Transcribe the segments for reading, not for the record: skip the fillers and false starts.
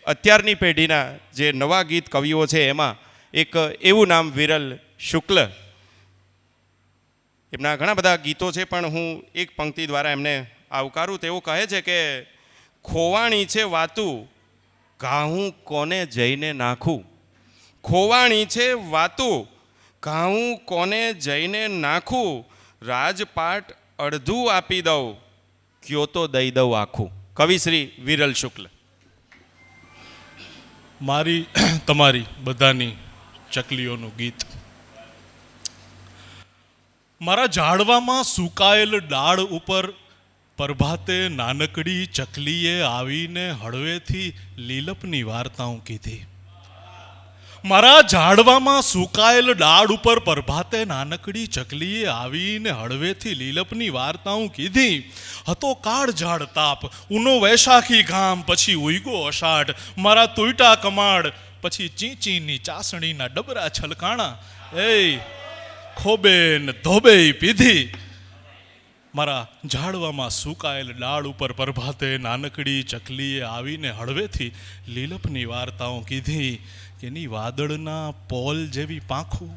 અત્યારની પેઢીના જે નવા ગીત કવિઓ છે એમાં એક એવું નામ વિરલ શુક્લ. એમના ઘણા બધા ગીતો છે, પણ હું એક પંક્તિ દ્વારા એમને આવકારું. તેઓ કહે છે કે ખોવાણી છે વાતું, ઘાહું કોને જઈને નાખું. ખોવાણી છે વાતું, ઘાહું કોને જઈને નાખું. રાજપાટ અડધું આપી દઉં, કયો તો દઈ દઉં આખું. કવિ શ્રી વિરલ શુક્લ. મારી તમારી બધાની ચકલીઓનું ગીત. મારા ઝાડવામાં સુકાયેલ ડાળ ઉપર પ્રભાતે નાનકડી ચકલીએ આવીને હળવેથી લીલપની વાર્તાઓ કીધી. મારા ઝાડવામાં સુકાયેલ ડાળ ઉપર પ્રભાતે નાનકડી ચકલીએ આવીને હળવેથી લીલપની વાર્તાઓ કીધી. હતો કાળ ઝાડ તાપ, ઉનો વૈશાખી ઘામ, પછી ઉઈગો અષાઢ, મારા તુઈટા કમાડ, પછી ચીંચીની ચાસણીના ડબરા છલકાણા, એ ખોબે ને ધોબે પીધી. મારા ઝાડવામાં સુકાયેલ ડાળ ઉપર પ્રભાતે નાનકડી ચકલીએ આવીને હળવેથી લીલપની વાર્તાઓ કીધી. એની વાદળના પોલ જેવી પાંખું,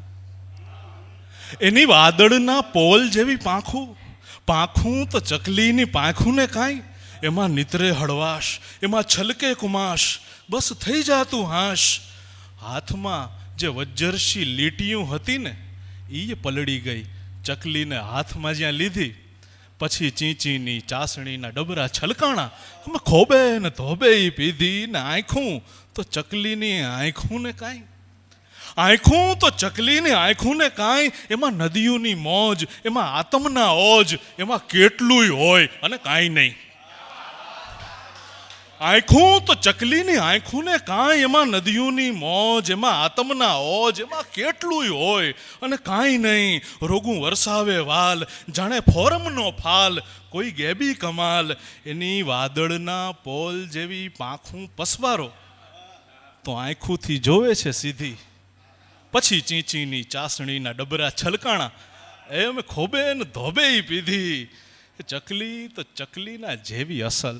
એની વાદળના પોલ જેવી પાંખું, પાંખું તો ચકલીની પાંખું ને કાંઈ, એમાં નિતરે હળવાશ, એમાં છલકે કુમાશ, બસ થઈ જાતું હાશ. હાથમાં જે વજ્જરસી લીટીયું હતી ને એ પલળી ગઈ. ચકલીને હાથમાં જ્યાં લીધી, પછી ચીંચીની ચાસણીના ડબરા છલકાણા, અમે ખોબે ને ધોબે પીધી. ને આંખું તો ચકલીની આંખું ને કાંઈ, આંખું તો ચકલીની આંખું ને કાંઈ, એમાં નદીઓની મોજ, એમાં આતમના ઓજ, એમાં કેટલુંય હોય અને કાંઈ નહીં. આંખું તો ચકલીની આંખું ને કાંઈ, એમાં નદીઓની મોજ, એમાં આતમના ઓજ, એમાં કેટલુંય હોય અને કાંઈ નહીં. રોગું વરસાવે વાલ, જાણે ફોરમનો ફાલ, કોઈ ગેબી કમાલ. એની વાદળના પોલ જેવી પાંખું પસવારો તો આંખુંથી જોવે છે સીધી. પછી ચીંચીની ચાસણીના ડબરા છલકાણા, એમ ખોબે ને ધોબે પીધી. ચકલી તો ચકલીના જેવી અસલ,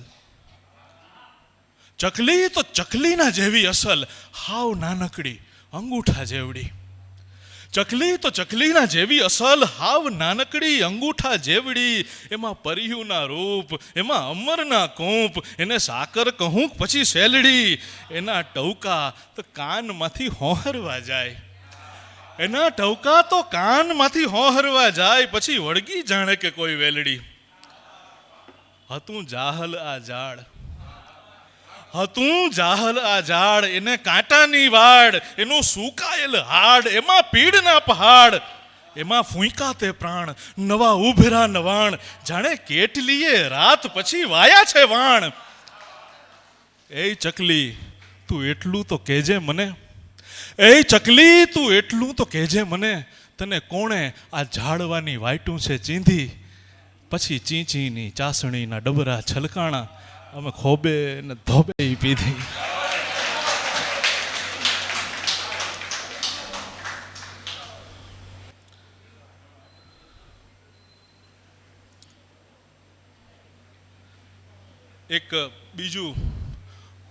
ચકલી તો ચકલીના જેવી અસલ, હાવ નાનકડી અંગૂઠા જેવડી. ચકલી તો ચકલીના જેવી અસલ, હાવ નાનકડી અંગૂઠા જેવડી. એમાં પરિયુના રૂપ, એમાં અમરના કૂંપ, એને સાકર કહું પછી સેલડી. એના ટવકા તો કાનમાંથી હોહરવા જાય, એના ટવકા તો કાનમાંથી હોહરવા જાય, પછી વળગી જાણે કે કોઈ વેલડી. હતું જાહલ આ ઝાડ, હતું જાહલ આ ઝાડ, એને કાંટાની વાડ, એનું સુકાયેલ હાડ, એમાં પીડના પહાડ, એમાં ફૂંકા તે પ્રાણ, નવા ઉભરા નવાણ, જાણે કેટલીએ રાત પછી વાયા છે વાણ. એ ચકલી તું એટલું તો કહેજે મને, એ ચકલી તું એટલું તો કહેજે મને, તને કોણે આ ઝાડવાની વાયટું છે ચીંધી. પછી ચીંચીની ચાસણીના ડબરા છલકાણા, અમે ખોબે ને ધોબે પીધી. એક બીજું,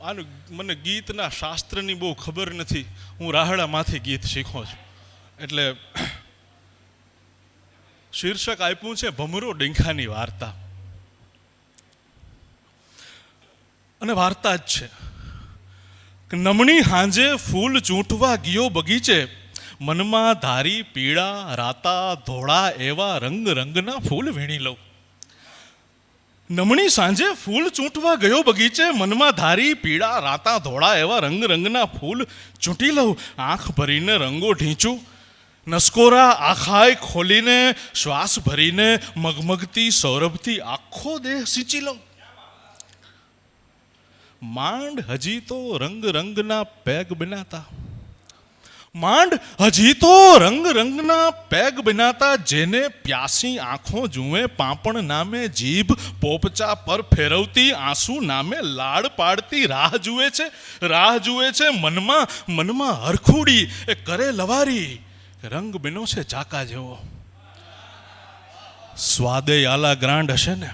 આનું મને ગીતના શાસ્ત્રની બહુ ખબર નથી, હું રાહડામાંથી ગીત શીખો છું, એટલે શીર્ષક આપ્યું છે ભમરો ડીંખાની વાર્તા. અને વાર્તા જ છે કે નમણી હાંજે ફૂલ ચૂંટવા ગયો બગીચે, મનમાં ધારી પીળા રાતા ધોળા એવા રંગ રંગના ફૂલ વીણી લઉં. નમણી સાંજે ફૂલ ચૂંટવા ગયો બગીચે, મનમાં ધારી પીળા રાતા ધોળા એવા રંગ રંગના ફૂલ ચૂંટી લઉં. આંખ ભરીને રંગો ઢીંચું, નસકોરા આખાય ખોલીને શ્વાસ ભરીને મગમગતી સૌરભથી આખો દેહ સિંચી લઉં. માંડ હજી તો રંગ રંગના પેગ બનાતા, માંડ હજી તો રંગ રંગના પેગ બનાતા, જેને પ્યાસી આંખો જુએ પાંપણ નામે જીભ પોપચા પર ફેરવતી, આંસુ નામે લાડ પાડતી રાહ જુએ છે, રાહ જુએ છે. મનમાં મનમાં હરખુડી એ કરે લવારી, રંગ બનો છે ચાકા જેવો. સ્વાદે આલા ગ્રાન્ડ હશે ને,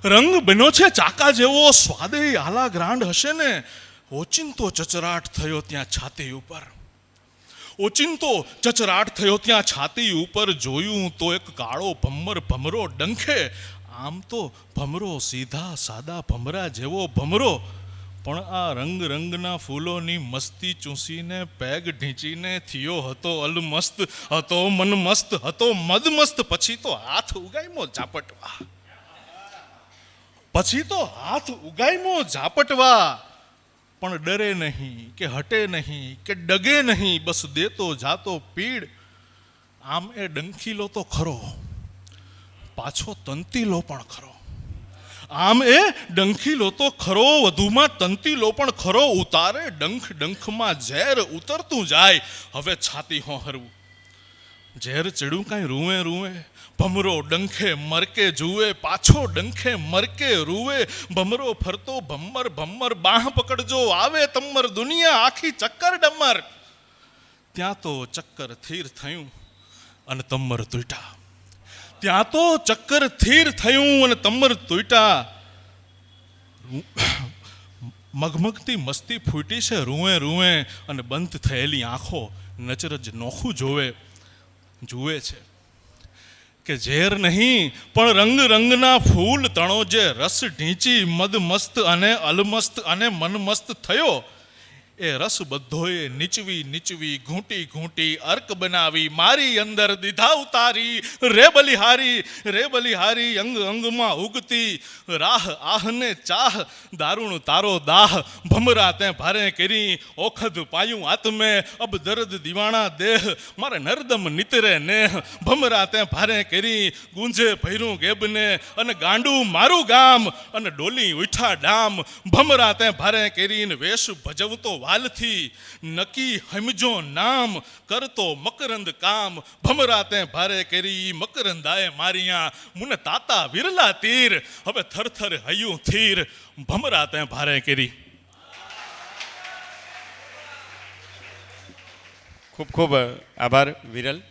રંગ બન્યો છે ચાકા જેવો, સ્વાદે આલા ગ્રાન્ડ હશે ને. ઓચિંતો ચચરાટ થયો ત્યાં છાતી ઉપર, ઓચિંતો ચચરાટ થયો ત્યાં છાતી ઉપર, જોયું તો એક કાળો ભમર ભમરો ડંખે. આમ તો ભમરો સીધા સાદા ભમરા જેવો ભમરો, પણ આ રંગ રંગના ફૂલોની મસ્તી ચૂસીને પેગ ઢીંચીને થયો હતો અલમસ્ત, હતો મનમસ્ત, હતો મદમસ્ત. પછી તો હાથ ઉગાયમો ઝાપટવા, પછી તો હાથ ઉગાયમો ઝાપટવા. પણ ડરે નહીં કે હટે નહીં કે ડગે નહીં, બસ દેતો જાતો પીડ. આમ એ ડંખીલો તો ખરો, પાછો તંતીલો પણ ખરો. આમ એ ડંખીલો તો ખરો, વધુમાં તંતીલો પણ ખરો. ઉતારે ડંખ ડંખમાં ઝેર ઉતરતું જાય, હવે છાતી હોહરવું. ઝેર ચડ્યું કાંઈ રૂવે રૂવે, ભમરો ડંખે મરકે જુએ, પાછો ડંખે મરકે રૂવે. ભમરો ફરતો ભમ્મર ભમ્મર, બાહ પકડજો આવે તમ્મર, દુનિયા આખી ચક્કર ડમર. ત્યાં તો ચક્કર થીર થયું અને તમ્મર તૂટ્યા, ત્યાં તો ચક્કર થીર થયું અને તમ્મર તૂટ્યા. મગમગતી મસ્તી ફૂટી છે રૂવે રૂવે, અને બંધ થયેલી આંખો નચરજ નોખું જુએ છે કે ઝેર નહીં પણ રંગ રંગના ફૂલ તણો જે રસ ઢીંચી મદમસ્ત અને અલમસ્ત અને મનમસ્ત થયો. એ રસ બધોએ નીચવી નીચવી ઘૂંટી ઘૂંટી અર્ક બનાવી, મારી અંદર દીધા ઉતારી. રે બલિહારી અંગ અંગમાં ઉગતી રાહ, આહને ચાહ દારૂણ તારો દાહ. ભમરા તે ભારે કરી ઓખદ પાયું આત્મે, અબ દર્દ દીવાણા દેહ મારે નરદમ નિતરે નેહ. ભમરા તે ભારે કરી ગુંજે ભૈરું ગેબને, અને ગાંડું મારું ગામ અને ડોલી ઉઠા ડામ. ભમરા તે ભારે કરીને વેશ ભજવતો વાલથી, નકી હમજો નામ કરતો મકરંદ કામ. ભમરા તે ભારે કરી મકરંદાએ મારિયા, મુને તાતા વિરલા તીર. હવે થરથર હૈયું થીર, ભમરા તે ભારે કરી. ખૂબ ખૂબ આભાર વિરલ.